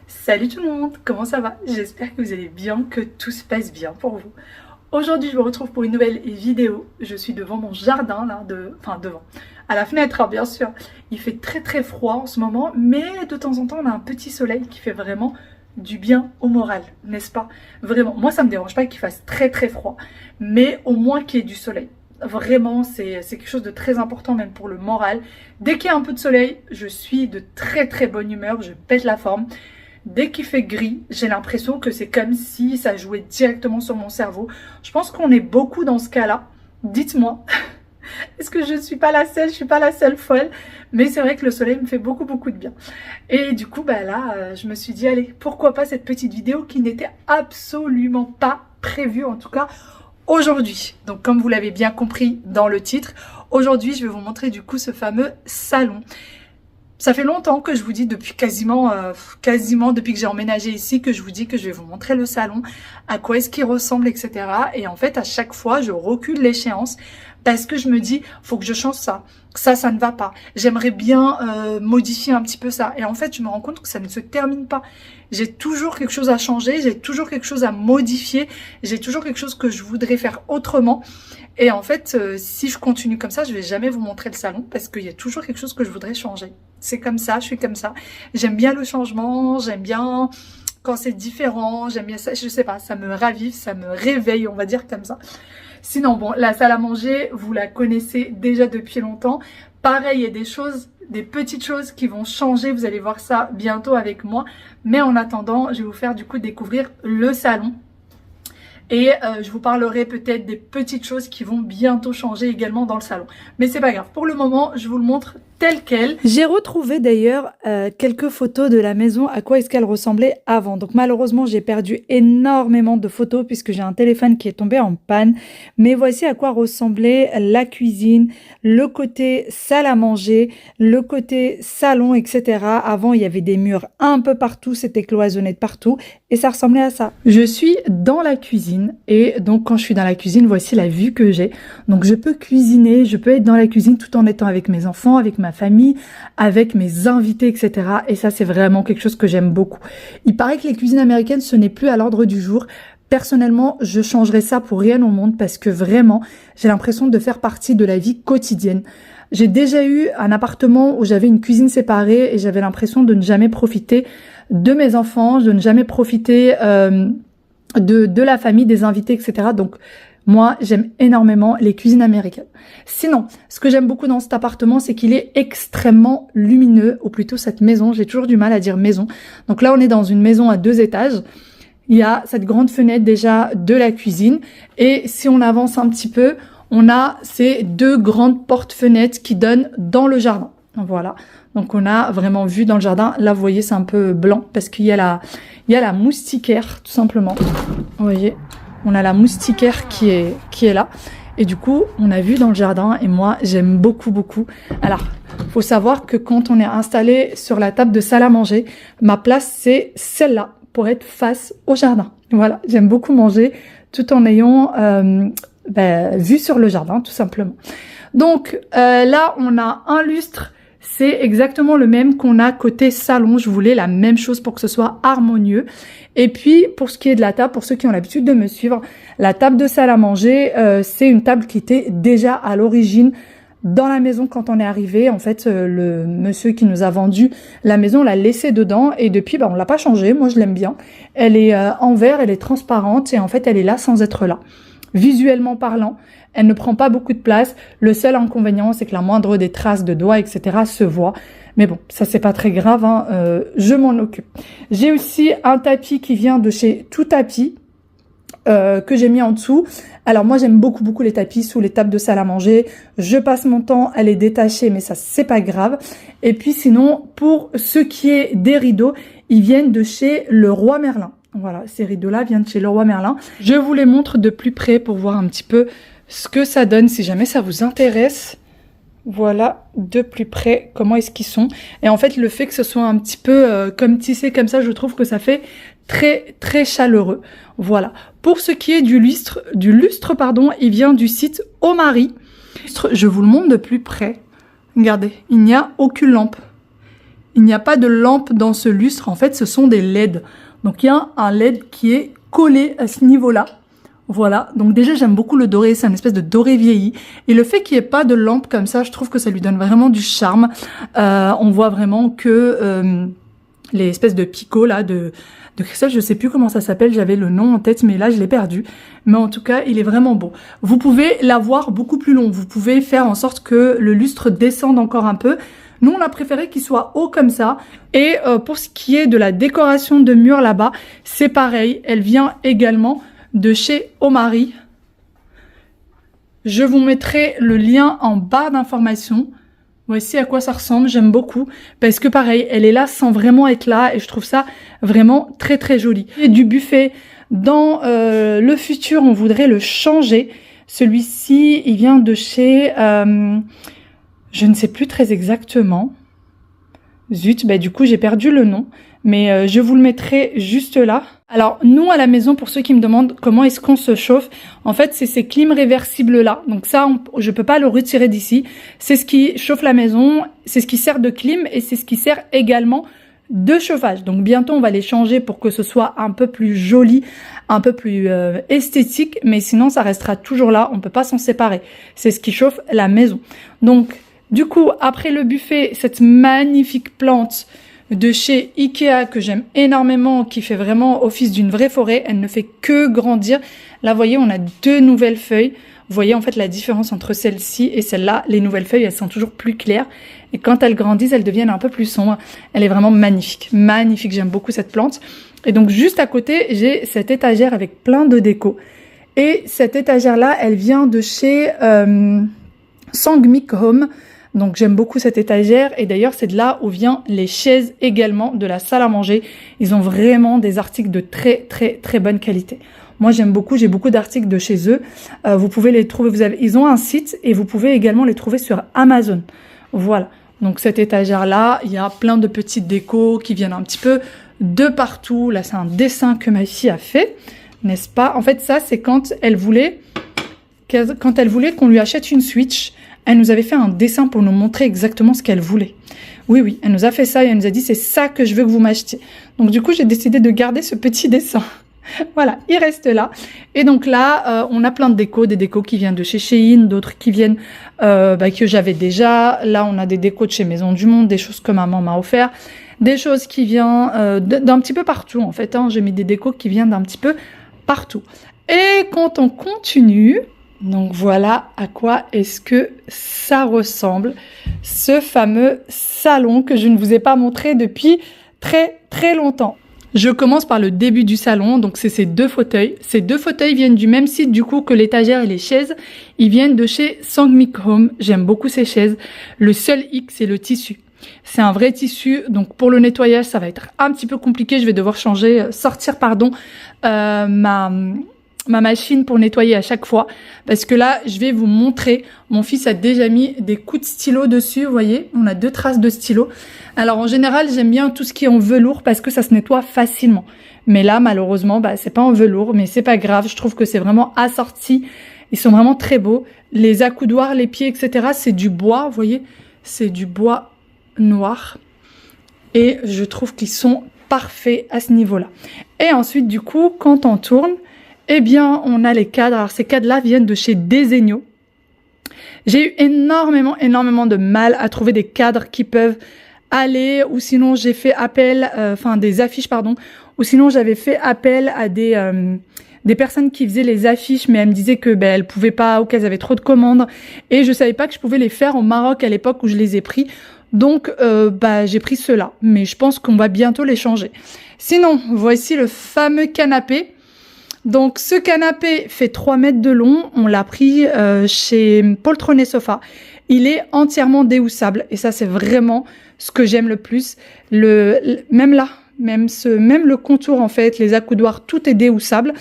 Salut tout le monde, comment ça va? J'espère que vous allez bien, que tout se passe bien pour vous. Aujourd'hui je me retrouve pour une nouvelle vidéo. Je suis devant mon jardin là, devant, à la fenêtre bien sûr. Il fait très froid en ce moment, mais de temps en temps on a un petit soleil qui fait vraiment du bien au moral, n'est-ce pas? Vraiment, moi ça me dérange pas qu'il fasse très froid, mais au moins qu'il y ait du soleil. Vraiment, c'est quelque chose de très important même pour le moral. Dès qu'il y a un peu de soleil, je suis de très bonne humeur, je pète la forme. Dès qu'il fait gris, j'ai l'impression que c'est comme si ça jouait directement sur mon cerveau. Je pense qu'on est beaucoup dans ce cas-là. Dites-moi, est-ce que je ne suis pas la seule? Je suis pas la seule folle. Mais c'est vrai que le soleil me fait beaucoup de bien. Et du coup, je me suis dit, allez, pourquoi pas cette petite vidéo qui n'était absolument pas prévue, en tout cas aujourd'hui. Donc comme vous l'avez bien compris dans le titre, aujourd'hui je vais vous montrer du coup ce fameux salon. Ça fait longtemps que je vous dis, depuis quasiment depuis que j'ai emménagé ici, que je vous dis que je vais vous montrer le salon, à quoi est-ce qu'il ressemble, etc. Et en fait, à chaque fois, je recule l'échéance parce que je me dis, faut que je change ça. Ça ne va pas. J'aimerais bien modifier un petit peu ça. Et en fait, je me rends compte que ça ne se termine pas. J'ai toujours quelque chose à changer, j'ai toujours quelque chose à modifier, j'ai toujours quelque chose que je voudrais faire autrement. Et en fait, si je continue comme ça, je vais jamais vous montrer le salon parce qu'il y a toujours quelque chose que je voudrais changer. C'est comme ça, je suis comme ça. J'aime bien le changement, j'aime bien quand c'est différent, j'aime bien ça, je sais pas, ça me ravive, ça me réveille, on va dire comme ça. Sinon, bon, la salle à manger, vous la connaissez déjà depuis longtemps. Pareil, il y a des choses, des petites choses qui vont changer, vous allez voir ça bientôt avec moi. Mais en attendant, je vais vous faire du coup découvrir le salon. Et je vous parlerai peut-être des petites choses qui vont bientôt changer également dans le salon. Mais c'est pas grave, pour le moment, je vous le montre tel quel. J'ai retrouvé d'ailleurs quelques photos de la maison, à quoi est-ce qu'elle ressemblait avant. Donc malheureusement, j'ai perdu énormément de photos puisque j'ai un téléphone qui est tombé en panne. Mais voici à quoi ressemblait la cuisine, le côté salle à manger, le côté salon, etc. Avant, il y avait des murs un peu partout, c'était cloisonné de partout et ça ressemblait à ça. Je suis dans la cuisine et donc quand je suis dans la cuisine, voici la vue que j'ai. Donc je peux cuisiner, je peux être dans la cuisine tout en étant avec mes enfants, avec ma famille, avec mes invités, etc. Et ça, c'est vraiment quelque chose que j'aime beaucoup. Il paraît que les cuisines américaines, ce n'est plus à l'ordre du jour. Personnellement, je changerais ça pour rien au monde parce que vraiment, j'ai l'impression de faire partie de la vie quotidienne. J'ai déjà eu un appartement où j'avais une cuisine séparée et j'avais l'impression de ne jamais profiter de mes enfants, de ne jamais profiter de la famille, des invités, etc. Donc, moi, j'aime énormément les cuisines américaines. Sinon, ce que j'aime beaucoup dans cet appartement, c'est qu'il est extrêmement lumineux, ou plutôt cette maison. J'ai toujours du mal à dire maison. Donc là, on est dans une maison à 2 étages. Il y a cette grande fenêtre déjà de la cuisine. Et si on avance un petit peu, on a ces 2 grandes portes-fenêtres qui donnent dans le jardin. Voilà. Donc on a vraiment vue dans le jardin. Là, vous voyez, c'est un peu blanc parce qu'il y a la moustiquaire, tout simplement. Vous voyez, on a la moustiquaire qui est là. Et du coup, on a vu dans le jardin et moi, j'aime beaucoup. Alors, faut savoir que quand on est installé sur la table de salle à manger, ma place, c'est celle-là pour être face au jardin. Voilà, j'aime beaucoup manger tout en ayant vue sur le jardin, tout simplement. Donc là, on a un lustre. C'est exactement le même qu'on a côté salon. Je voulais la même chose pour que ce soit harmonieux. Et puis, pour ce qui est de la table, pour ceux qui ont l'habitude de me suivre, la table de salle à manger, c'est une table qui était déjà à l'origine dans la maison quand on est arrivé. En fait, le monsieur qui nous a vendu la maison l'a laissée dedans et depuis, on l'a pas changée. Moi, je l'aime bien. Elle est en verre, elle est transparente et en fait, elle est là sans être là. Visuellement parlant, elle ne prend pas beaucoup de place. Le seul inconvénient, c'est que la moindre des traces de doigts, etc. se voit. Mais bon, ça c'est pas très grave, hein. Je m'en occupe. J'ai aussi un tapis qui vient de chez Tout Tapis, que j'ai mis en dessous. Alors moi j'aime beaucoup les tapis sous les tables de salle à manger. Je passe mon temps à les détacher, mais ça c'est pas grave. Et puis sinon, pour ce qui est des rideaux, ils viennent de chez Leroy Merlin. Voilà, ces rideaux-là viennent de chez Leroy Merlin. Je vous les montre de plus près pour voir un petit peu ce que ça donne, si jamais ça vous intéresse. Voilà, de plus près, comment est-ce qu'ils sont. Et en fait, le fait que ce soit un petit peu comme tissé comme ça, je trouve que ça fait très chaleureux. Voilà. Pour ce qui est du lustre, il vient du site Omari. Je vous le montre de plus près. Regardez, il n'y a aucune lampe. il n'y a pas de lampe dans ce lustre. En fait, ce sont des LED. Donc, il y a un LED qui est collé à ce niveau-là. Voilà, donc déjà j'aime beaucoup le doré, c'est une espèce de doré vieilli. Et le fait qu'il n'y ait pas de lampe comme ça, je trouve que ça lui donne vraiment du charme. On voit vraiment que les espèces de picots là, de cristal, je sais plus comment ça s'appelle, j'avais le nom en tête, mais là je l'ai perdu. Mais en tout cas, il est vraiment beau. Vous pouvez l'avoir beaucoup plus long, vous pouvez faire en sorte que le lustre descende encore un peu. Nous, on a préféré qu'il soit haut comme ça. Et pour ce qui est de la décoration de mur là-bas, c'est pareil, elle vient également de chez Omari. Je vous mettrai le lien en barre d'informations. Voici à quoi ça ressemble, j'aime beaucoup. Parce que pareil, elle est là sans vraiment être là et je trouve ça vraiment très très joli. Et du buffet, dans le futur, on voudrait le changer. Celui-ci, il vient de chez... je ne sais plus très exactement. Zut, bah du coup j'ai perdu le nom. Mais je vous le mettrai juste là. Alors, nous, à la maison, pour ceux qui me demandent comment est-ce qu'on se chauffe, en fait, c'est ces clims réversibles-là. Donc ça, je peux pas le retirer d'ici. C'est ce qui chauffe la maison, c'est ce qui sert de clim et c'est ce qui sert également de chauffage. Donc bientôt, on va les changer pour que ce soit un peu plus joli, un peu plus esthétique. Mais sinon, ça restera toujours là. On peut pas s'en séparer. C'est ce qui chauffe la maison. Donc, du coup, après le buffet, cette magnifique plante de chez Ikea que j'aime énormément, qui fait vraiment office d'une vraie forêt. Elle ne fait que grandir. Là, vous voyez, on a deux nouvelles feuilles. Vous voyez en fait la différence entre celle-ci et celle-là. Les nouvelles feuilles, elles sont toujours plus claires. Et quand elles grandissent, elles deviennent un peu plus sombres. Elle est vraiment magnifique. Magnifique, j'aime beaucoup cette plante. Et donc, juste à côté, j'ai cette étagère avec plein de déco. Et cette étagère-là, elle vient de chez Sangmik Home. Donc j'aime beaucoup cette étagère et d'ailleurs c'est de là où viennent les chaises également de la salle à manger. Ils ont vraiment des articles de très très très bonne qualité. Moi j'aime beaucoup, j'ai beaucoup d'articles de chez eux. Vous pouvez les trouver, ils ont un site et vous pouvez également les trouver sur Amazon. Voilà, donc cette étagère là, il y a plein de petites décos qui viennent un petit peu de partout. Là c'est un dessin que ma fille a fait, n'est-ce pas? En fait ça c'est quand elle voulait qu'on lui achète une Switch. Elle nous avait fait un dessin pour nous montrer exactement ce qu'elle voulait. Oui, oui, elle nous a fait ça et elle nous a dit c'est ça que je veux que vous m'achetiez. Donc du coup, j'ai décidé de garder ce petit dessin. Voilà, il reste là. Et donc là, on a plein de décos, des décos qui viennent de chez Shein, d'autres qui viennent que j'avais déjà. Là, on a des décos de chez Maison du Monde, des choses que maman m'a offert, des choses qui viennent d'un petit peu partout en fait. J'ai mis des décos qui viennent d'un petit peu partout. Et quand on continue... Donc voilà à quoi est-ce que ça ressemble, ce fameux salon que je ne vous ai pas montré depuis très très longtemps. Je commence par le début du salon, donc c'est ces deux fauteuils. Ces deux fauteuils viennent du même site du coup que l'étagère et les chaises. Ils viennent de chez Sangmik Home, j'aime beaucoup ces chaises. Le seul hic, c'est le tissu. C'est un vrai tissu, donc pour le nettoyage, ça va être un petit peu compliqué. Je vais devoir sortir ma machine pour nettoyer à chaque fois parce que là je vais vous montrer, mon fils a déjà mis des coups de stylo dessus, vous voyez, on a deux traces de stylo. Alors en général j'aime bien tout ce qui est en velours parce que ça se nettoie facilement, mais là malheureusement c'est pas en velours, mais c'est pas grave, je trouve que c'est vraiment assorti, ils sont vraiment très beaux, les accoudoirs, les pieds etc, c'est du bois, vous voyez, c'est du bois noir et je trouve qu'ils sont parfaits à ce niveau là. Et ensuite du coup quand on tourne, eh bien, on a les cadres. Alors, ces cadres-là viennent de chez Desenio. J'ai eu énormément de mal à trouver des cadres qui peuvent aller, ou sinon j'ai fait appel, des affiches, pardon, ou sinon j'avais fait appel à des personnes qui faisaient les affiches, mais elles me disaient que elles pouvaient pas ou qu'elles avaient trop de commandes, et je savais pas que je pouvais les faire au Maroc à l'époque où je les ai pris. Donc, j'ai pris ceux-là, mais je pense qu'on va bientôt les changer. Sinon, voici le fameux canapé. Donc ce canapé fait 3 mètres de long, on l'a pris chez Poltronné Sofa. Il est entièrement déhoussable et ça c'est vraiment ce que j'aime le plus. Même là, même le contour en fait, les accoudoirs, tout est déhoussable.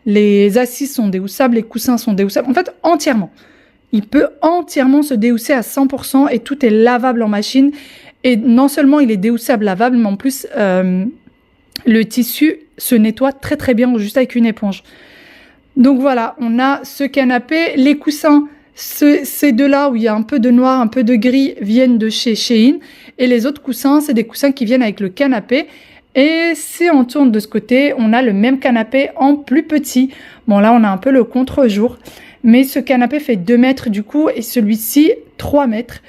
Les assises sont déhoussables, les coussins sont déhoussables, en fait entièrement. Il peut entièrement se déhousser à 100% et tout est lavable en machine. Et non seulement il est déhoussable, lavable, mais en plus le tissu se nettoie très très bien juste avec une éponge. Donc voilà, on a ce canapé. Les coussins, ces deux-là où il y a un peu de noir, un peu de gris, viennent de chez Shein. Et les autres coussins, c'est des coussins qui viennent avec le canapé. Et si on tourne de ce côté, on a le même canapé en plus petit. Bon, là, on a un peu le contre-jour. Mais ce canapé fait 2 mètres du coup et celui-ci 3 mètres.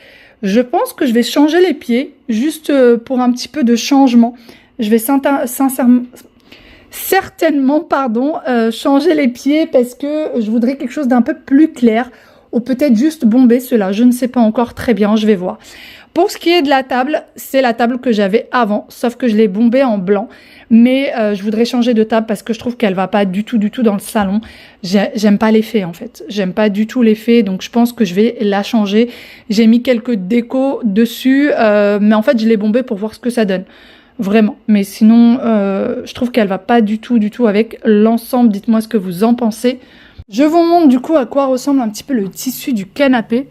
Je pense que je vais changer les pieds, juste pour un petit peu de changement. Je vais certainement changer les pieds parce que je voudrais quelque chose d'un peu plus clair. Ou peut-être juste bomber cela, je ne sais pas encore très bien, je vais voir. Pour ce qui est de la table, c'est la table que j'avais avant, sauf que je l'ai bombée en blanc. Mais je voudrais changer de table parce que je trouve qu'elle va pas du tout dans le salon. J'aime pas l'effet en fait. J'aime pas du tout l'effet, donc je pense que je vais la changer. J'ai mis quelques décos dessus, mais en fait je l'ai bombée pour voir ce que ça donne. Vraiment. Mais sinon, je trouve qu'elle va pas du tout avec l'ensemble. Dites-moi ce que vous en pensez. Je vous montre du coup à quoi ressemble un petit peu le tissu du canapé.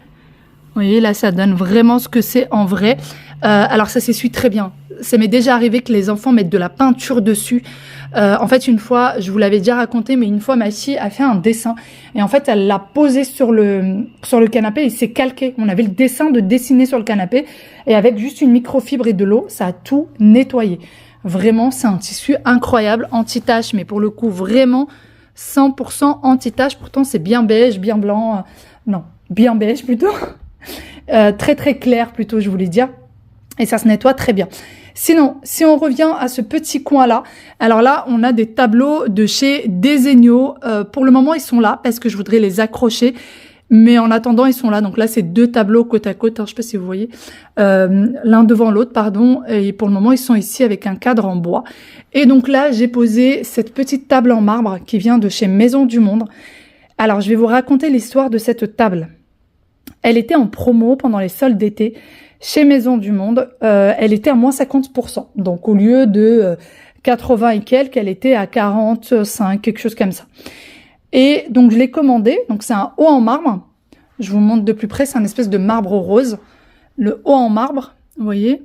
Vous voyez, là, ça donne vraiment ce que c'est en vrai. Alors, ça s'essuie très bien. Ça m'est déjà arrivé que les enfants mettent de la peinture dessus. En fait, une fois, je vous l'avais déjà raconté, mais une fois, ma fille a fait un dessin. Et en fait, elle l'a posé sur le canapé et il s'est calqué. On avait le dessin de dessiner sur le canapé. Et avec juste une microfibre et de l'eau, ça a tout nettoyé. Vraiment, c'est un tissu incroyable, anti-tache, mais pour le coup, vraiment 100% anti-tache. Pourtant, c'est bien beige, bien blanc. Non, bien beige plutôt. Très clair plutôt, je voulais dire. Et ça se nettoie très bien. Sinon, si on revient à ce petit coin-là, alors là, on a des tableaux de chez Desenio. Pour le moment, ils sont là parce que je voudrais les accrocher. Mais en attendant, ils sont là. Donc là, c'est 2 tableaux côte à côte. Hein, je ne sais pas si vous voyez. L'un devant l'autre, pardon. Et pour le moment, ils sont ici avec un cadre en bois. Et donc là, j'ai posé cette petite table en marbre qui vient de chez Maison du Monde. Alors, je vais vous raconter l'histoire de cette table. Elle était en promo pendant les soldes d'été chez Maison du Monde. Elle était à moins 50%. Donc, au lieu de 80 et quelques, elle était à 45, quelque chose comme ça. Et donc, je l'ai commandé. Donc, c'est un haut en marbre. Je vous montre de plus près. C'est un espèce de marbre rose. Le haut en marbre, vous voyez.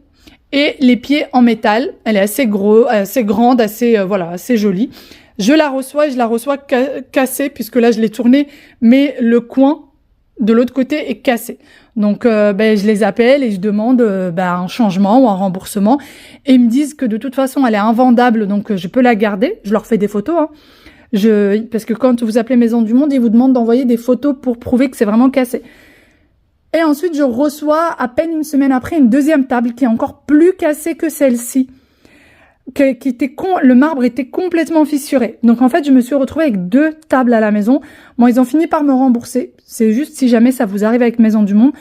Et les pieds en métal. Elle est assez grande, assez jolie. Je la reçois et je la reçois cassée puisque là, je l'ai tournée. Mais le coin de l'autre côté est cassé. Donc, je les appelle et je demande un changement ou un remboursement. Et ils me disent que de toute façon, elle est invendable, donc je peux la garder. Je leur fais des photos. Hein. Parce que quand vous appelez Maison du Monde, ils vous demandent d'envoyer des photos pour prouver que c'est vraiment cassé. Et ensuite, je reçois à peine une semaine après une deuxième table qui est encore plus cassée que celle-ci. Le marbre était complètement fissuré. Donc en fait, je me suis retrouvée avec 2 tables à la maison. Bon, ils ont fini par me rembourser. C'est juste si jamais ça vous arrive avec Maison du Monde.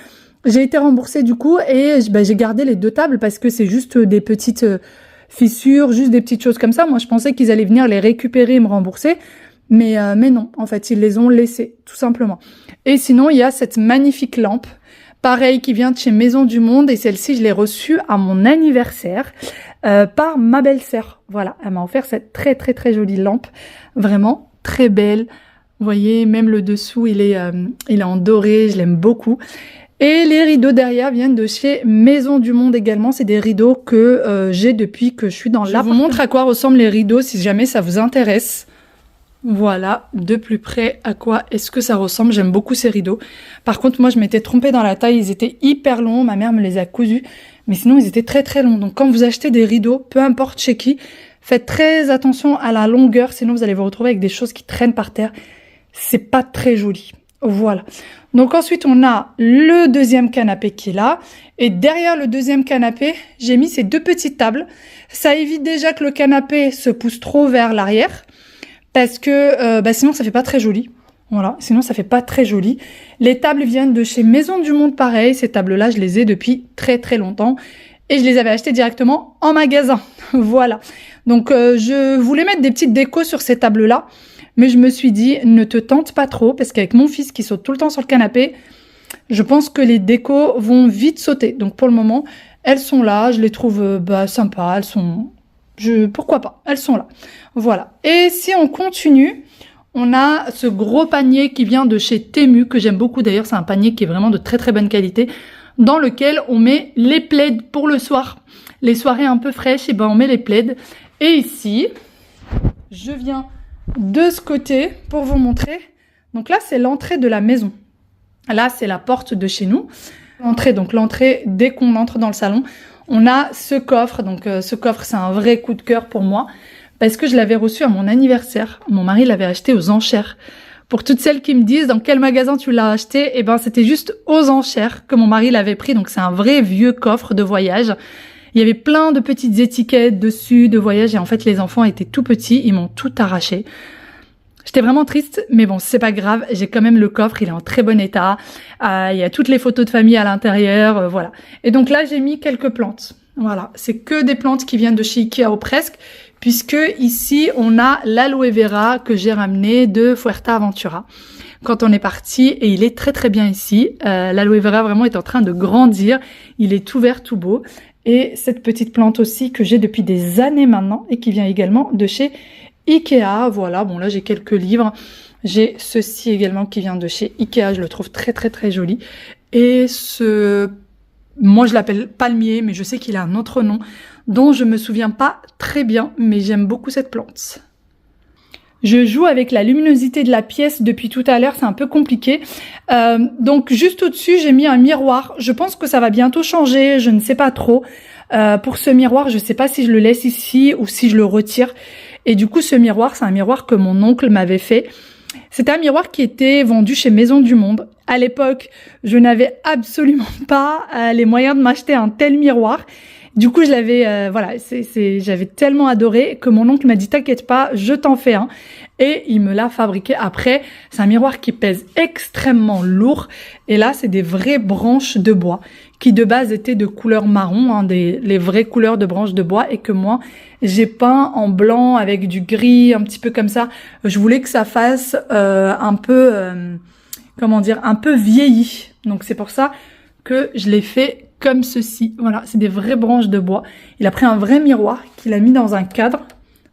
J'ai été remboursée du coup et j'ai gardé les 2 tables parce que c'est juste des petites fissures, juste des petites choses comme ça. Moi, je pensais qu'ils allaient venir les récupérer et me rembourser. Mais non, en fait, ils les ont laissées, tout simplement. Et sinon, il y a cette magnifique lampe. Pareil, qui vient de chez Maison du Monde. Et celle-ci, je l'ai reçue à mon anniversaire par ma belle-sœur. Voilà, elle m'a offert cette très jolie lampe. Vraiment très belle. Vous voyez, même le dessous, il est en doré. Je l'aime beaucoup. Et les rideaux derrière viennent de chez Maison du Monde également. C'est des rideaux que j'ai depuis que je suis dans l'appartement. Je vous montre à quoi ressemblent les rideaux si jamais ça vous intéresse. Voilà, de plus près, à quoi est-ce que ça ressemble. J'aime beaucoup ces rideaux. Par contre, moi, je m'étais trompée dans la taille. Ils étaient hyper longs. Ma mère me les a cousus. Mais sinon, ils étaient très longs. Donc, quand vous achetez des rideaux, peu importe chez qui, faites très attention à la longueur. Sinon, vous allez vous retrouver avec des choses qui traînent par terre. C'est pas très joli. Voilà. Donc, ensuite, on a le deuxième canapé qui est là. Et derrière le deuxième canapé, j'ai mis ces 2 petites tables. Ça évite déjà que le canapé se pousse trop vers l'arrière. Parce que sinon, ça fait pas très joli. Voilà, sinon ça fait pas très joli. Les tables viennent de chez Maison du Monde, pareil. Ces tables-là, je les ai depuis très longtemps. Et je les avais achetées directement en magasin. Voilà. Donc, je voulais mettre des petites décos sur ces tables-là. Mais je me suis dit, ne te tente pas trop. Parce qu'avec mon fils qui saute tout le temps sur le canapé, je pense que les décos vont vite sauter. Donc, pour le moment, elles sont là. Je les trouve sympas. Elles sont... pourquoi pas, elles sont là. Voilà. Et si on continue, on a ce gros panier qui vient de chez Temu, que j'aime beaucoup d'ailleurs. C'est un panier qui est vraiment de très bonne qualité, dans lequel on met les plaids pour le soir. Les soirées un peu fraîches, et on met les plaids. Et ici, je viens de ce côté pour vous montrer. Donc là, c'est l'entrée de la maison. Là, c'est la porte de chez nous. L'entrée, dès qu'on entre dans le salon, On a ce coffre, donc ce coffre c'est un vrai coup de cœur pour moi, parce que je l'avais reçu à mon anniversaire. Mon mari l'avait acheté aux enchères. Pour toutes celles qui me disent dans quel magasin tu l'as acheté, eh ben c'était juste aux enchères que mon mari l'avait pris, donc c'est un vrai vieux coffre de voyage. Il y avait plein de petites étiquettes dessus de voyage et en fait les enfants étaient tout petits, ils m'ont tout arraché. J'étais vraiment triste, mais bon, c'est pas grave, j'ai quand même le coffre, il est en très bon état. Il y a toutes les photos de famille à l'intérieur, voilà. Et donc là, j'ai mis quelques plantes. Voilà, c'est que des plantes qui viennent de chez Ikea ou presque, puisque ici, on a l'aloe vera que j'ai ramené de Fuerteventura quand on est parti, et il est très très bien ici. L'aloe vera vraiment est en train de grandir, il est tout vert, tout beau. Et cette petite plante aussi que j'ai depuis des années maintenant, et qui vient également de chez Ikea, voilà, bon là j'ai quelques livres, j'ai ceci également qui vient de chez Ikea, je le trouve très très très joli, et moi je l'appelle palmier, mais je sais qu'il a un autre nom, dont je me souviens pas très bien, mais j'aime beaucoup cette plante. Je joue avec la luminosité de la pièce depuis tout à l'heure, c'est un peu compliqué. Donc juste au-dessus, j'ai mis un miroir. Je pense que ça va bientôt changer, je ne sais pas trop. Pour ce miroir, je ne sais pas si je le laisse ici ou si je le retire. Et du coup, ce miroir, c'est un miroir que mon oncle m'avait fait. C'était un miroir qui était vendu chez Maison du Monde. À l'époque, je n'avais absolument pas les moyens de m'acheter un tel miroir. Du coup, je l'avais, voilà, j'avais tellement adoré que mon oncle m'a dit « T'inquiète pas, je t'en fais un ». Et il me l'a fabriqué. Après, c'est un miroir qui pèse extrêmement lourd. Et là, c'est des vraies branches de bois qui de base étaient de couleur marron, hein, les vraies couleurs de branches de bois, et que moi, j'ai peint en blanc avec du gris, un petit peu comme ça. Je voulais que ça fasse un peu, comment dire, un peu vieilli. Donc c'est pour ça que je l'ai fait comme ceci. Voilà, c'est des vraies branches de bois. Il a pris un vrai miroir qu'il a mis dans un cadre.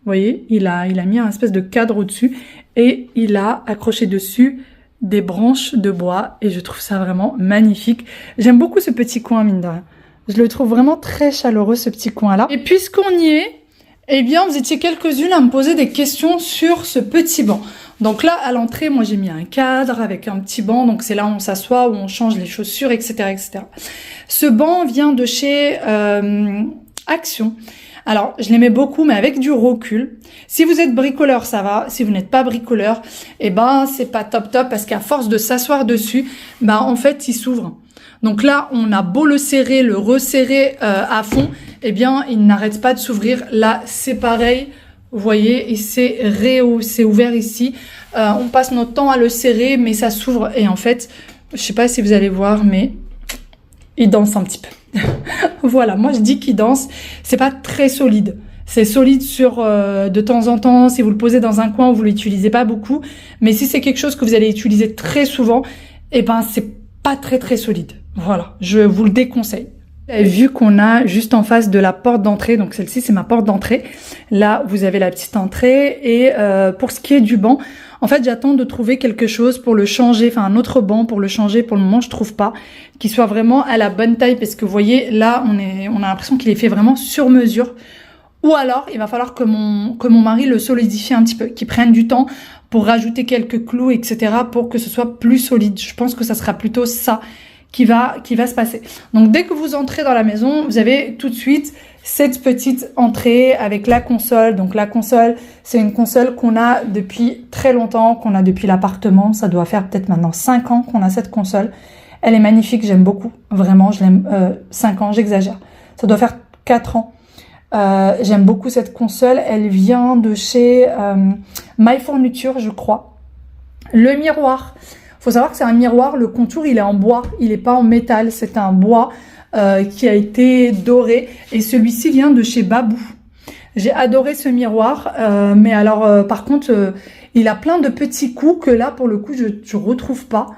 Vous voyez, il a mis un espèce de cadre au-dessus et il a accroché dessus des branches de bois et je trouve ça vraiment magnifique. J'aime beaucoup ce petit coin, mine de rien. Je le trouve vraiment très chaleureux, ce petit coin-là. Et puisqu'on y est, eh bien, vous étiez quelques-unes à me poser des questions sur ce petit banc. Donc là, à l'entrée, moi, j'ai mis un cadre avec un petit banc. Donc, c'est là où on s'assoit, où on change les chaussures, etc., etc. Ce banc vient de chez Action. Alors, je l'aimais beaucoup, mais avec du recul. Si vous êtes bricoleur, ça va. Si vous n'êtes pas bricoleur, eh ben, c'est pas top top parce qu'à force de s'asseoir dessus, ben, en fait, il s'ouvre. Donc là, on a beau le serrer, le resserrer à fond, eh bien, il n'arrête pas de s'ouvrir. Là, c'est pareil. Vous voyez, et c'est ouvert ici. On passe notre temps à le serrer, mais ça s'ouvre. Et en fait, je sais pas si vous allez voir, mais il danse un petit peu. Voilà, moi je dis qu'il danse. C'est pas très solide. C'est solide sur de temps en temps, si vous le posez dans un coin où vous l'utilisez pas beaucoup. Mais si c'est quelque chose que vous allez utiliser très souvent, eh ben c'est pas très très solide. Voilà, je vous le déconseille. Vu qu'on a juste en face de la porte d'entrée, donc celle-ci c'est ma porte d'entrée, là vous avez la petite entrée et pour ce qui est du banc, en fait j'attends de trouver quelque chose pour le changer, enfin un autre banc pour le changer, pour le moment je trouve pas, qui soit vraiment à la bonne taille parce que vous voyez là on a l'impression qu'il est fait vraiment sur mesure, ou alors il va falloir que mon mari le solidifie un petit peu, qu'il prenne du temps pour rajouter quelques clous etc pour que ce soit plus solide. Je pense que ça sera plutôt ça qui va se passer. Donc dès que vous entrez dans la maison, vous avez tout de suite cette petite entrée avec la console. Donc la console, c'est une console qu'on a depuis très longtemps, qu'on a depuis l'appartement. Ça doit faire peut-être maintenant 5 ans qu'on a cette console. Elle est magnifique, j'aime beaucoup. Vraiment, je l'aime. 5 ans, j'exagère. Ça doit faire 4 ans. J'aime beaucoup cette console. Elle vient de chez My Furniture, je crois. Le miroir. Faut savoir que c'est un miroir, le contour il est en bois, il n'est pas en métal, c'est un bois qui a été doré et celui-ci vient de chez Babou. J'ai adoré ce miroir, mais alors par contre il a plein de petits coups que là pour le coup je retrouve pas.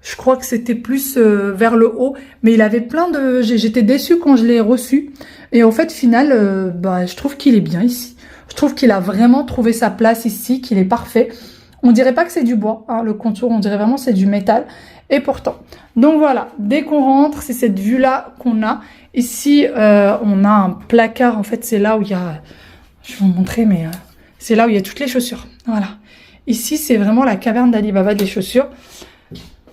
Je crois que c'était plus vers le haut, mais il avait plein de... J'étais déçue quand je l'ai reçu et en fait final je trouve qu'il est bien ici. Je trouve qu'il a vraiment trouvé sa place ici, qu'il est parfait. On dirait pas que c'est du bois, hein, le contour, on dirait vraiment c'est du métal. Et pourtant. Donc voilà, dès qu'on rentre, c'est cette vue-là qu'on a. Ici, on a un placard. En fait, c'est là où il y a... Je vais vous montrer, mais c'est là où il y a toutes les chaussures. Voilà. Ici, c'est vraiment la caverne d'Ali Baba des chaussures.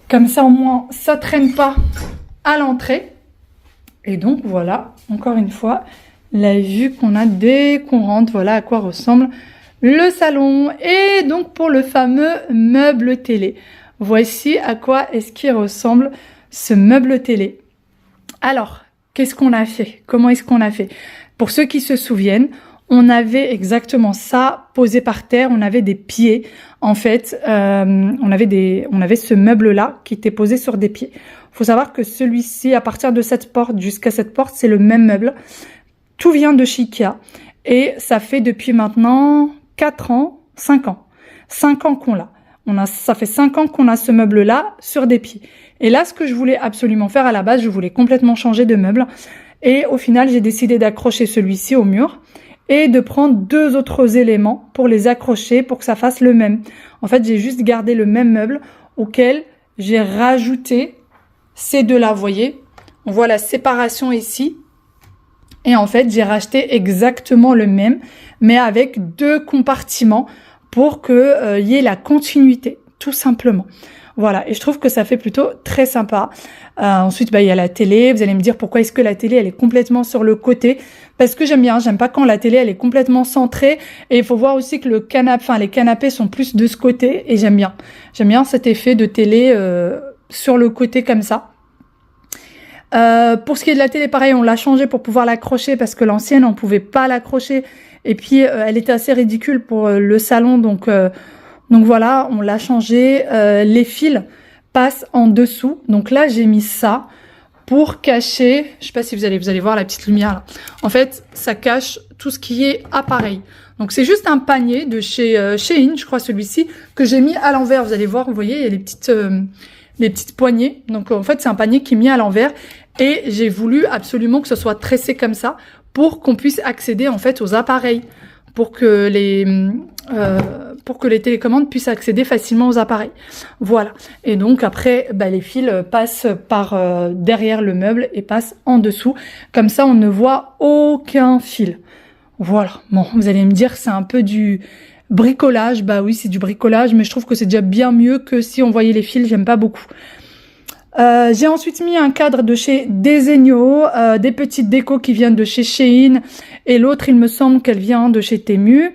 Comme ça, au moins, ça traîne pas à l'entrée. Et donc voilà, encore une fois, la vue qu'on a dès qu'on rentre, voilà à quoi ressemble le salon. Et donc pour le fameux meuble télé, voici à quoi est-ce qu'il ressemble ce meuble télé. Alors, qu'est-ce qu'on a fait? Comment est-ce qu'on a fait? Pour ceux qui se souviennent, on avait exactement ça posé par terre, on avait des pieds. En fait, on avait ce meuble-là qui était posé sur des pieds. Il faut savoir que celui-ci, à partir de cette porte jusqu'à cette porte, c'est le même meuble. Tout vient de chez Ikea. Et ça fait depuis maintenant 4 ans, 5 ans. 5 ans qu'on l'a. Ça fait 5 ans qu'on a ce meuble-là sur des pieds. Et là, ce que je voulais absolument faire à la base, je voulais complètement changer de meuble. Et au final, j'ai décidé d'accrocher celui-ci au mur et de prendre 2 autres éléments pour les accrocher pour que ça fasse le même. En fait, j'ai juste gardé le même meuble auquel j'ai rajouté ces deux-là. Vous voyez, on voit la séparation ici. Et en fait, j'ai racheté exactement le même, mais avec 2 compartiments pour que y ait la continuité, tout simplement. Voilà, et je trouve que ça fait plutôt très sympa. Ensuite, il y a la télé. Vous allez me dire pourquoi est-ce que la télé, elle est complètement sur le côté? Parce que j'aime bien. J'aime pas quand la télé, elle est complètement centrée. Et il faut voir aussi que les canapés sont plus de ce côté. Et j'aime bien. J'aime bien cet effet de télé sur le côté comme ça. Pour ce qui est de la télé, pareil, on l'a changé pour pouvoir l'accrocher parce que l'ancienne, on pouvait pas l'accrocher. Et puis, elle était assez ridicule pour le salon. Donc voilà, on l'a changé. Les fils passent en dessous. Donc là, j'ai mis ça pour cacher. Je sais pas si vous allez voir la petite lumière là. En fait, ça cache tout ce qui est appareil. Donc c'est juste un panier de chez Shein, je crois celui-ci, que j'ai mis à l'envers. Vous allez voir, vous voyez, il y a les petites poignées. Donc en fait, c'est un panier qui est mis à l'envers. Et j'ai voulu absolument que ce soit tressé comme ça pour qu'on puisse accéder en fait aux appareils. Pour que les télécommandes puissent accéder facilement aux appareils. Voilà. Et donc après, les fils passent par derrière le meuble et passent en dessous. Comme ça, on ne voit aucun fil. Voilà. Bon, vous allez me dire, c'est un peu du bricolage. Bah oui, c'est du bricolage, mais je trouve que c'est déjà bien mieux que si on voyait les fils. J'aime pas beaucoup. J'ai ensuite mis un cadre de chez Desenio, des petites décos qui viennent de chez Shein, et l'autre, il me semble qu'elle vient de chez Temu.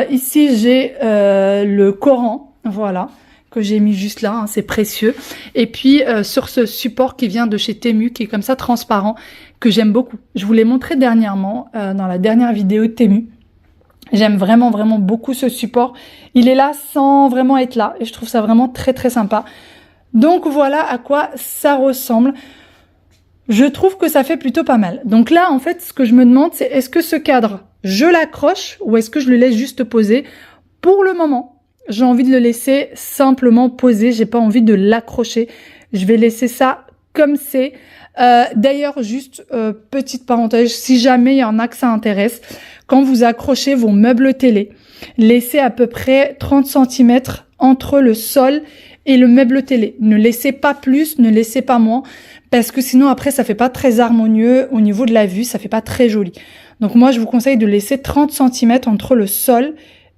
Ici, j'ai le Coran, voilà, que j'ai mis juste là, hein, c'est précieux. Et puis, sur ce support qui vient de chez Temu, qui est comme ça transparent, que j'aime beaucoup. Je vous l'ai montré dernièrement, dans la dernière vidéo de Temu. J'aime vraiment, vraiment beaucoup ce support. Il est là sans vraiment être là, et je trouve ça vraiment très, très sympa. Donc voilà à quoi ça ressemble. Je trouve que ça fait plutôt pas mal. Donc là, en fait, ce que je me demande, c'est est-ce que ce cadre, je l'accroche ou est-ce que je le laisse juste poser? Pour le moment, j'ai envie de le laisser simplement poser. J'ai pas envie de l'accrocher. Je vais laisser ça comme c'est. D'ailleurs, juste petite parenthèse, si jamais il y en a que ça intéresse, quand vous accrochez vos meubles télé, laissez à peu près 30 cm entre le sol et le meuble télé. Ne laissez pas plus, ne laissez pas moins, parce que sinon après ça fait pas très harmonieux au niveau de la vue, ça fait pas très joli. Donc moi je vous conseille de laisser 30 cm entre le sol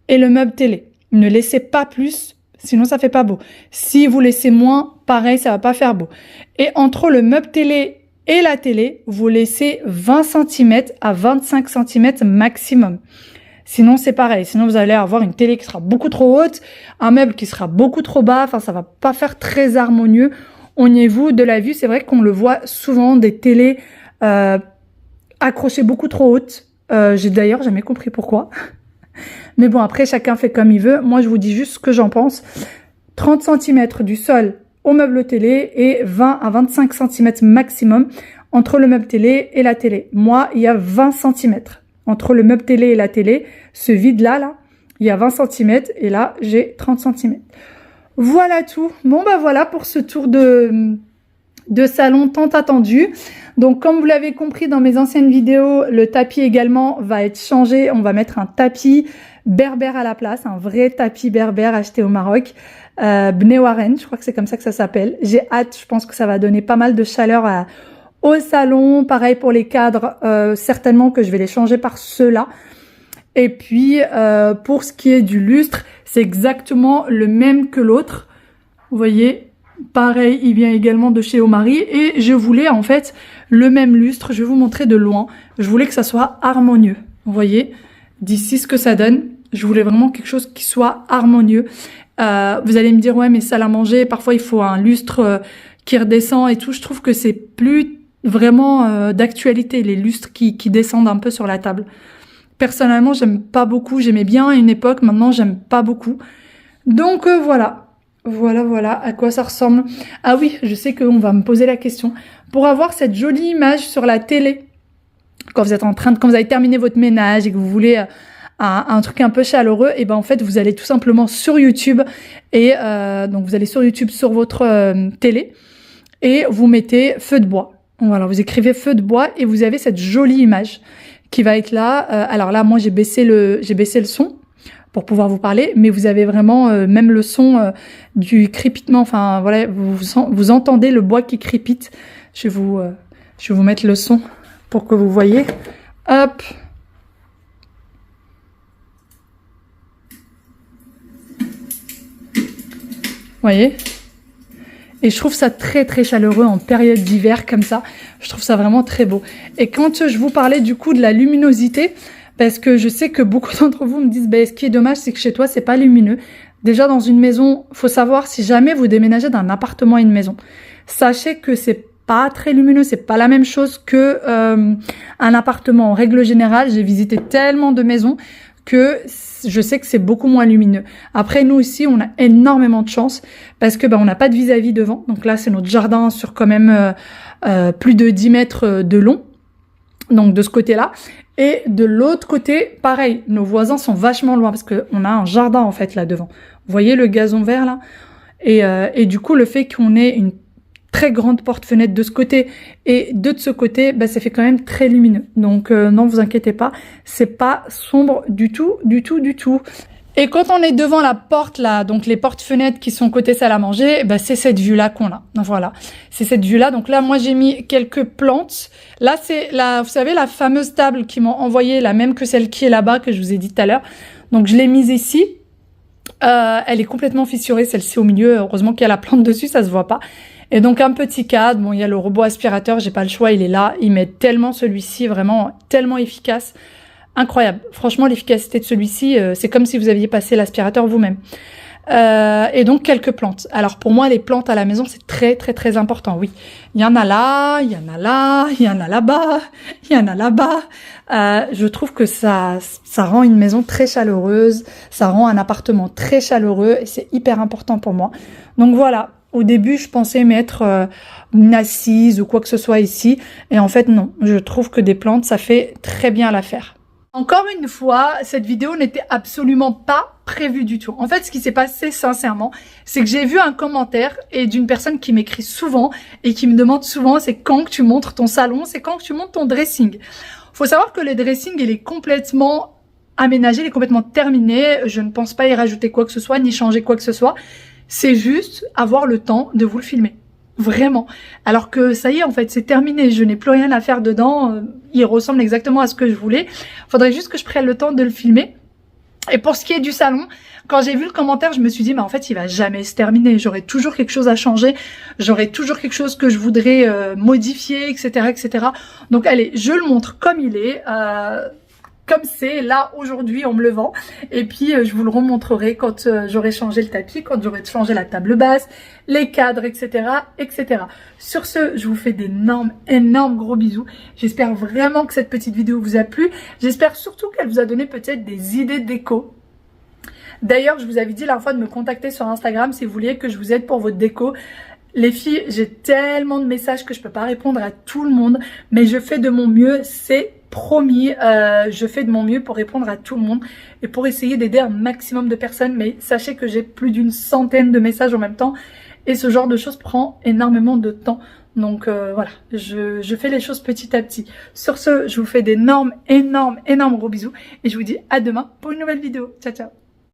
et le meuble télé. Ne laissez pas plus, sinon ça fait pas beau. Si vous laissez moins, pareil, ça va pas faire beau. Et entre le meuble télé et la télé, vous laissez 20 cm à 25 cm maximum. Sinon, c'est pareil. Sinon, vous allez avoir une télé qui sera beaucoup trop haute, un meuble qui sera beaucoup trop bas. Enfin, ça va pas faire très harmonieux au niveau de la vue. C'est vrai qu'on le voit souvent, des télés accrochées beaucoup trop hautes. J'ai d'ailleurs jamais compris pourquoi. Mais bon, après, chacun fait comme il veut. Moi, je vous dis juste ce que j'en pense. 30 cm du sol au meuble télé et 20 à 25 cm maximum entre le meuble télé et la télé. Moi, il y a 20 cm. Entre le meuble télé et la télé, ce vide-là, il y a 20 cm et là, j'ai 30 cm. Voilà tout. Bon, voilà pour ce tour de salon tant attendu. Donc, comme vous l'avez compris dans mes anciennes vidéos, le tapis également va être changé. On va mettre un tapis berbère à la place, un vrai tapis berbère acheté au Maroc. Bnewaren, je crois que c'est comme ça que ça s'appelle. J'ai hâte, je pense que ça va donner pas mal de chaleur au salon. Pareil pour les cadres, certainement que je vais les changer par ceux-là. Et puis, pour ce qui est du lustre, c'est exactement le même que l'autre. Vous voyez, pareil, il vient également de chez Omari et je voulais en fait le même lustre, je vais vous montrer de loin. Je voulais que ça soit harmonieux, vous voyez, d'ici ce que ça donne. Je voulais vraiment quelque chose qui soit harmonieux. Vous allez me dire, ouais, mais salle à manger, parfois il faut un lustre qui redescend et tout. Je trouve que c'est plus vraiment d'actualité, les lustres qui descendent un peu sur la table. Personnellement, j'aime pas beaucoup. J'aimais bien à une époque, maintenant j'aime pas beaucoup. Donc voilà. Voilà à quoi ça ressemble. Ah oui, je sais qu'on va me poser la question. Pour avoir cette jolie image sur la télé, quand vous êtes quand vous avez terminé votre ménage et que vous voulez un truc un peu chaleureux, et ben en fait vous allez tout simplement sur YouTube et donc vous allez sur YouTube sur votre télé et vous mettez feu de bois. Voilà, vous écrivez feu de bois et vous avez cette jolie image qui va être là. Alors là, moi j'ai baissé le son pour pouvoir vous parler, mais vous avez vraiment même le son du crépitement. Enfin voilà, vous entendez le bois qui crépite. Je vais vous mettre le son pour que vous voyez. Hop. Voyez, et je trouve ça très chaleureux en période d'hiver comme ça. Je trouve ça vraiment très beau. Et quand je vous parlais du coup de la luminosité, parce que je sais que beaucoup d'entre vous me disent, ce qui est dommage, c'est que chez toi c'est pas lumineux. Déjà dans une maison, faut savoir, si jamais vous déménagez d'un appartement à une maison, sachez que c'est pas très lumineux, c'est pas la même chose que un appartement. En règle générale, j'ai visité tellement de maisons que je sais que c'est beaucoup moins lumineux. Après, nous ici, on a énormément de chance parce que on n'a pas de vis-à-vis devant. Donc là, c'est notre jardin sur quand même plus de 10 mètres de long. Donc de ce côté-là. Et de l'autre côté, pareil, nos voisins sont vachement loin parce qu'on a un jardin en fait là devant. Vous voyez le gazon vert là? Et du coup, le fait qu'on ait une très grande porte-fenêtre de ce côté et de ce côté, ça fait quand même très lumineux. Donc non, vous inquiétez pas, c'est pas sombre du tout. Et quand on est devant la porte là, donc les portes-fenêtres qui sont côté salle à manger, c'est cette vue-là qu'on a. Voilà, c'est cette vue-là. Donc là, moi j'ai mis quelques plantes. Là, c'est vous savez, la fameuse table qu'ils m'ont envoyée, la même que celle qui est là-bas, que je vous ai dit tout à l'heure. Donc je l'ai mise ici. Elle est complètement fissurée, celle-ci au milieu. Heureusement qu'il y a la plante dessus, ça se voit pas. Et donc un petit cadre, il y a le robot aspirateur, j'ai pas le choix, il est là. Il met tellement celui-ci, vraiment tellement efficace. Incroyable. Franchement, l'efficacité de celui-ci, c'est comme si vous aviez passé l'aspirateur vous-même. Et donc quelques plantes. Alors pour moi, les plantes à la maison, c'est très important. Oui, il y en a là, il y en a là, il y en a là-bas, il y en a là-bas. Je trouve que ça rend une maison très chaleureuse, ça rend un appartement très chaleureux et c'est hyper important pour moi. Donc voilà. Au début, je pensais mettre une assise ou quoi que ce soit ici. Et en fait, non. Je trouve que des plantes, ça fait très bien l'affaire. Encore une fois, cette vidéo n'était absolument pas prévue du tout. En fait, ce qui s'est passé sincèrement, c'est que j'ai vu un commentaire et d'une personne qui m'écrit souvent et qui me demande souvent, c'est quand que tu montres ton salon, c'est quand que tu montres ton dressing. Faut savoir que le dressing, il est complètement aménagé, il est complètement terminé. Je ne pense pas y rajouter quoi que ce soit, ni changer quoi que ce soit. C'est juste avoir le temps de vous le filmer. Vraiment. Alors que ça y est, en fait, c'est terminé. Je n'ai plus rien à faire dedans. Il ressemble exactement à ce que je voulais. Faudrait juste que je prenne le temps de le filmer. Et pour ce qui est du salon, quand j'ai vu le commentaire, je me suis dit, mais en fait, il va jamais se terminer. J'aurai toujours quelque chose à changer. J'aurai toujours quelque chose que je voudrais modifier, etc. Donc, allez, je le montre comme il est. Comme c'est là aujourd'hui en me levant, et puis je vous le remontrerai quand j'aurai changé le tapis, quand j'aurai changé la table basse, les cadres, etc. Sur ce, je vous fais d'énormes gros bisous. J'espère vraiment que cette petite vidéo vous a plu. J'espère surtout qu'elle vous a donné peut-être des idées de déco. D'ailleurs, je vous avais dit la dernière fois de me contacter sur Instagram si vous vouliez que je vous aide pour votre déco. Les filles, j'ai tellement de messages que je peux pas répondre à tout le monde, mais je fais de mon mieux, c'est promis. Je fais de mon mieux pour répondre à tout le monde et pour essayer d'aider un maximum de personnes, mais sachez que j'ai plus d'une centaine de messages en même temps et ce genre de choses prend énormément de temps. Donc voilà, je fais les choses petit à petit. Sur ce, je vous fais d'énormes gros bisous et je vous dis à demain pour une nouvelle vidéo. Ciao, ciao.